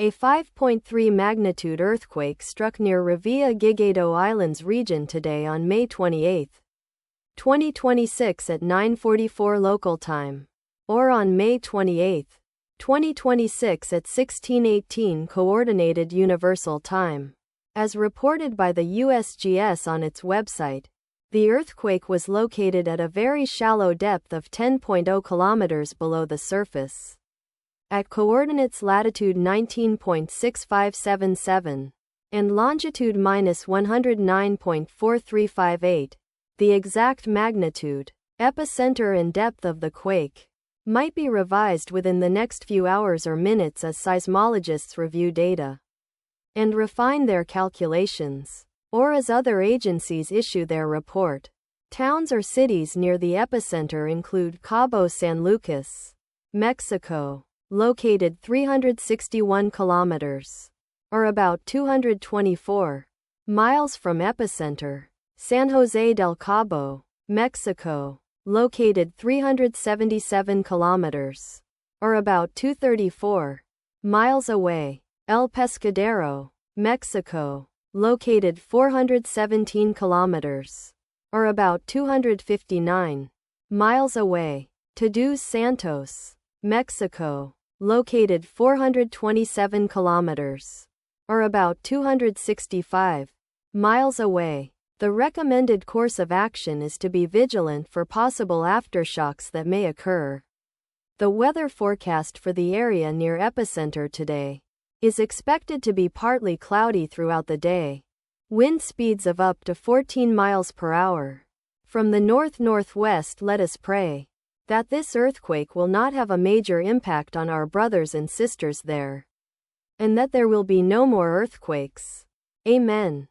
A 5.3 magnitude earthquake struck near Revilla Gigedo Islands region today on May 28, 2026 at 9:44 local time, or on May 28, 2026 at 16:18 Coordinated Universal Time. As reported by the USGS on its website, the earthquake was located at a very shallow depth of 10.0 kilometers below the surface, at coordinates latitude 19.6577 and longitude -109.4358. The exact magnitude, epicenter and depth of the quake might be revised within the next few hours or minutes as seismologists review data and refine their calculations, or as other agencies issue their report. Towns or cities near the epicenter include Cabo San Lucas, Mexico, located 361 kilometers, or about 224 miles from epicenter. San José del Cabo, Mexico, located 377 kilometers, or about 234 miles away. El Pescadero, Mexico, located 417 kilometers, or about 259 miles away. Todos Santos, Mexico, located 427 kilometers, or about 265 miles away. The recommended course of action is to be vigilant for possible aftershocks that may occur. The weather forecast for the area near epicenter today is expected to be partly cloudy throughout the day. Wind speeds of up to 14 miles per hour. From the north-northwest, let us pray that this earthquake will not have a major impact on our brothers and sisters there, and that there will be no more earthquakes. Amen.